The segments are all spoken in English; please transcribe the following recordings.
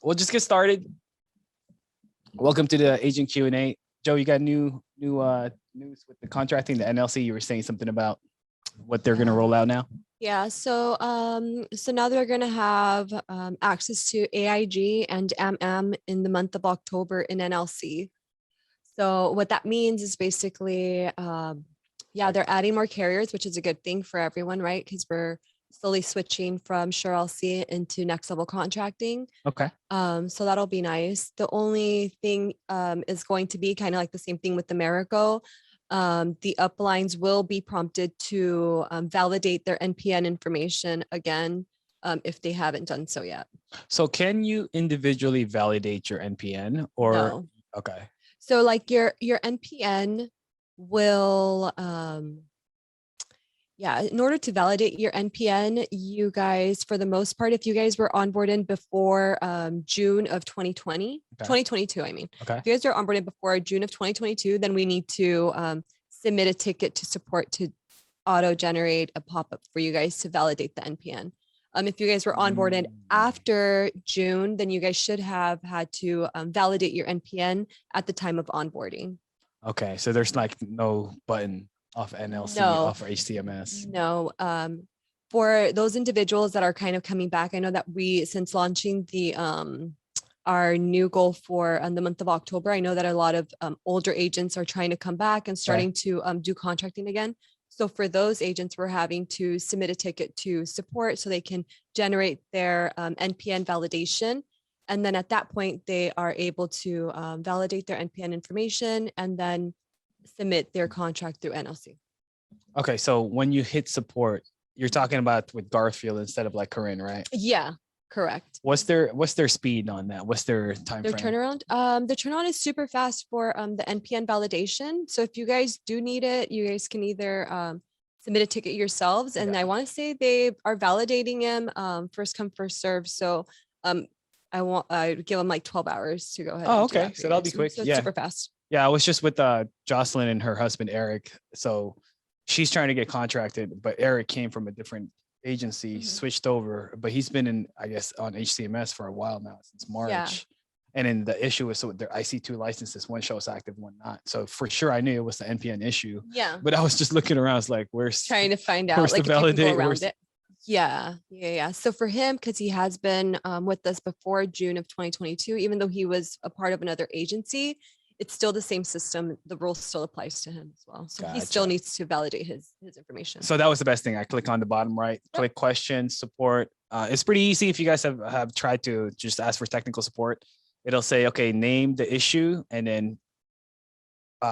we'll just get started. Welcome to the Agent Q&A. Joe, you got new news with the contracting, the NLC. You were saying something about what they're going to roll out now. Yeah, so now they're going to have access to AIG and in the month of October in NLC. So what that means is basically, they're adding more carriers, which is a good thing for everyone, right? Because we're slowly switching from SureLC into next level contracting. Okay. So that'll be nice. The only thing is going to be kind of like the same thing with the Marico. The uplines will be prompted to validate their NPN information again if they haven't done so yet. So can you individually validate your NPN or? No. Okay. So like your NPN will, in order to validate your NPN, you guys, for the most part, if you guys were onboarded before June of 2020, 2022, I mean, if you guys are onboarded before June of 2022, then we need to submit a ticket to support to auto generate a pop-up for you guys to validate the NPN. If you guys were onboarded after June, then you guys should have had to validate your NPN at the time of onboarding. Okay, so there's like no button off NLC, off HCMS. No. For those individuals that are kind of coming back, I know that since launching the our new goal for the month of October, I know that a lot of older agents are trying to come back and starting to do contracting again. So for those agents, we're having to submit a ticket to support so they can generate their NPN validation. And then at that point, they are able to validate their NPN information and then submit their contract through NLC. Okay, so when you hit support, you're talking about with Garfield instead of like Corinne, right? Yeah, correct. What's their speed on that? What's their time frame? Turnaround? The turnaround is super fast for the NPN validation. So if you guys do need it, you guys can either submit a ticket yourselves. And I want to say they are validating him first come, first serve. So I give them like 12 hours to go ahead. Oh, okay. So that'll be quick. So it's super fast. Yeah, I was just with Jocelyn and her husband, Eric. So she's trying to get contracted, but Eric came from a different agency, switched over, but he's been in, I guess, on HCMS for a while now, since March. Yeah. And then the issue is, so their IC2 licenses, one shows active, one not. So for sure, I knew it was the NPN issue. Yeah. But I was just looking around, it's like, where's trying to find out, like, if you can go around it. Yeah. So for him, because he has been with us before June of 2022, even though he was a part of another agency, it's still the same system. The rule still applies to him as well. So he still needs to validate his information. So that was the best thing. I click on the bottom right, click questions, support. It's pretty easy. If you guys have tried to just ask for technical support, it'll say, okay, name the issue and then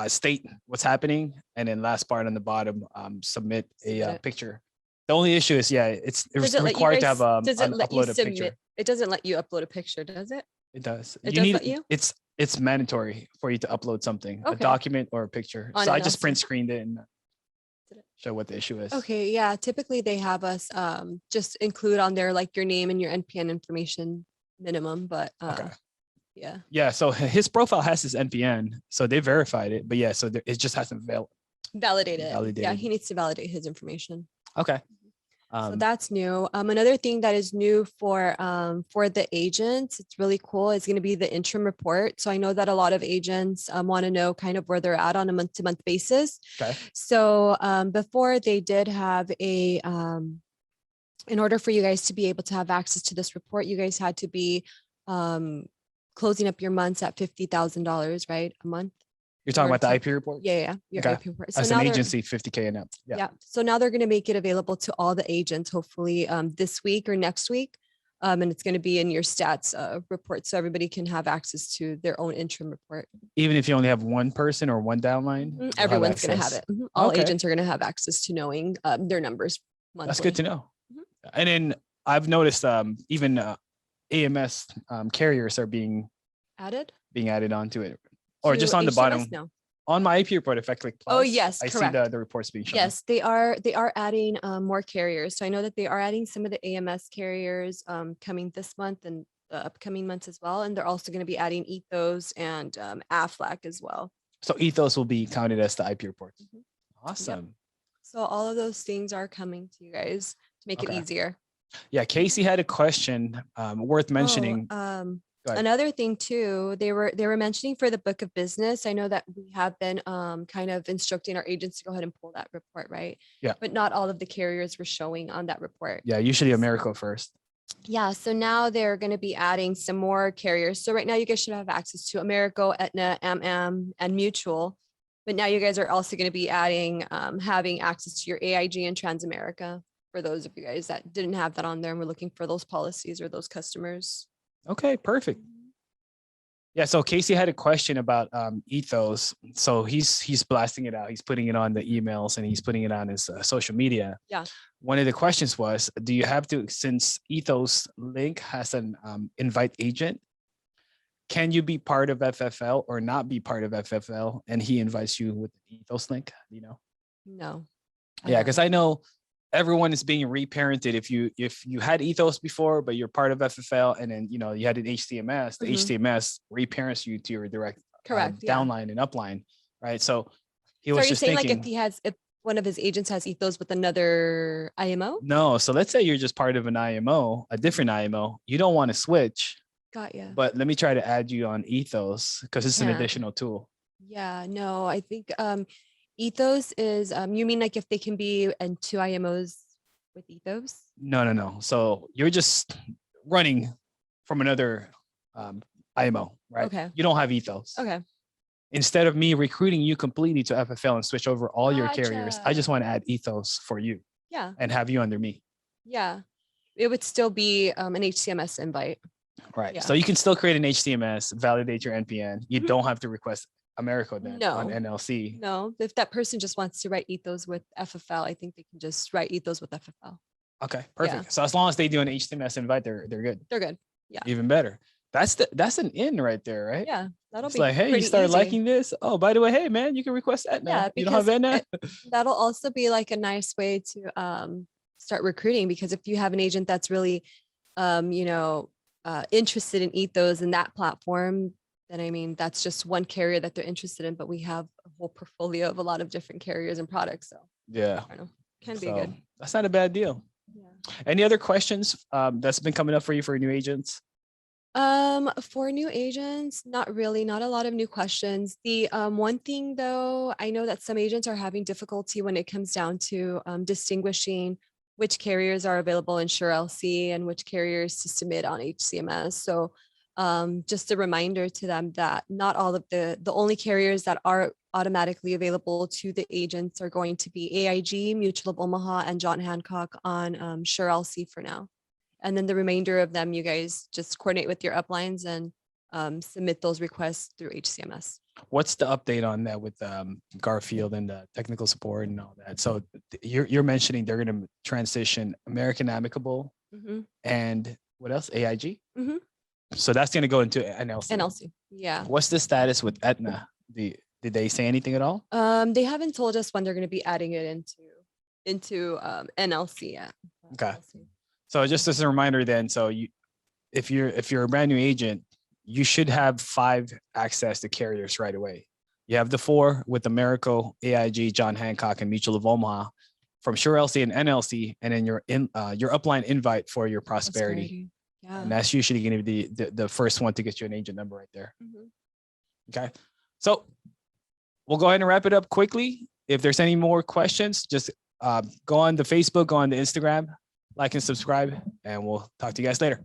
state what's happening. And then last part on the bottom, submit a picture. The only issue is, it's required to have upload a picture. It doesn't let you upload a picture, does it? It does. It does let you? It's mandatory for you to upload something, a document or a picture. So I just print screened it and show what the issue is. Okay, yeah. Typically they have us just include on there like your name and your NPN information minimum, but yeah. Yeah, so his profile has his NPN, so they verified it, but so it just hasn't validated. Yeah, he needs to validate his information. Okay. So that's new. Another thing that is new for the agents, it's really cool, is going to be the interim report. So I know that a lot of agents want to know kind of where they're at on a month-to-month basis. Okay. So before they did have in order for you guys to be able to have access to this report, you guys had to be closing up your months at $50,000, right? A month. You're talking about the IP report? Yeah. Your IP report. So as an agency, 50K and up. Yeah. So now they're going to make it available to all the agents, hopefully this week or next week. And it's going to be in your stats report. So everybody can have access to their own interim report. Even if you only have one person or one downline? Everyone's going to have it. All agents are going to have access to knowing their numbers monthly. That's good to know. And then I've noticed even AMS carriers are being added onto it. Or just on the bottom. No. On my IP report, if I click plus, yes, I correct. see the reports being shown. Yes, they are adding more carriers. So I know that they are adding some of the AMS carriers coming this month and the upcoming months as well. And they're also going to be adding Ethos and Aflac as well. So Ethos will be counted as the IP reports. Awesome. Yep. So all of those things are coming to you guys to make it easier. Yeah, Casey had a question worth mentioning. Go ahead. Another thing too, they were mentioning for the book of business. I know that we have been kind of instructing our agents to go ahead and pull that report, right? Yeah. But not all of the carriers were showing on that report. Yeah, usually America first. Yeah, so now they're going to be adding some more carriers. So right now you guys should have access to Americo, Aetna, and Mutual. But now you guys are also going to be adding, having access to your AIG and Transamerica for those of you guys that didn't have that on there and were looking for those policies or those customers. Okay, perfect. Yeah, so Casey had a question about Ethos. So he's blasting it out. He's putting it on the emails and he's putting it on his social media. Yeah. One of the questions was, do you have to, since Ethos link has an invite agent, can you be part of FFL or not be part of FFL? And he invites you with the Ethos link, you know? No. Yeah, because I know everyone is being reparented. If you had Ethos before, but you're part of FFL, and then you had an HTMS, the HTMS reparents you to your direct Correct. Yeah. downline and upline, right? So he So was are you just saying thinking, like if one of his agents has Ethos with another IMO? no. So let's say you're just part of an IMO, a different IMO. You don't want to switch, Got ya. but let me try to add you on Ethos because it's an Yeah. additional tool. Yeah, no, I think Ethos is you mean like if they can be in two IMOs with Ethos? No. So you're just running from another IMO, right? Okay. You don't have Ethos. Okay. Instead of me recruiting you completely to FFL and switch over all your carriers, I just Gotcha. want to add Ethos for you Yeah. and have you under me. Yeah. It would still be an HCMS invite. Right. Yeah. So you can still create an HTMS, validate your NPN. You Mhm. don't have to request America then on No. NLC. No, if that person just wants to write Ethos with FFL, I think they can just write Ethos with FFL. Okay, perfect. So as long as they do an HTMS invite, they're good. They're good. Yeah. Even better. That's an in right there, right? Yeah. That'll It's be like, hey, you pretty started easy. liking this. Oh, by the way, hey man, you can request Aetna. Yeah, You don't have because Aetna? that'll also be like a nice way to start recruiting, because if you have an agent that's really interested in Ethos and that platform, then I mean that's just one carrier that they're interested in, but we have a whole portfolio of a lot of different carriers and products. So Yeah. I don't know, can be So good. that's not a bad deal. Yeah. Any other questions that's been coming up for you for new agents? For new agents, not really, not a lot of new questions. The one thing though, I know that some agents are having difficulty when it comes down to distinguishing which carriers are available in SureLC and which carriers to submit on HCMS. So just a reminder to them that not all of the only carriers that are automatically available to the agents are going to be AIG, Mutual of Omaha, and John Hancock on SureLC for now. And then the remainder of them, you guys just coordinate with your uplines and submit those requests through HCMS. What's the update on that with Garfield and the technical support and all that? So you're mentioning they're going to transition American Amicable and what else? AIG? So that's going to go into NLC. NLC, yeah. What's the status with Aetna? Did they say anything at all? They haven't told us when they're going to be adding it into NLC yet. Okay. So just as a reminder then, so if you're a brand new agent, you should have 5 access to carriers right away. You have the 4 with Americo, AIG, John Hancock, and Mutual of Omaha from SureLC and NLC, and then your upline invite for your Prosperity. Yeah. And that's usually going to be the first one to get you an agent number right there. Okay. So we'll go ahead and wrap it up quickly. If there's any more questions, just go on the Facebook, go on the Instagram, like and subscribe, and we'll talk to you guys later.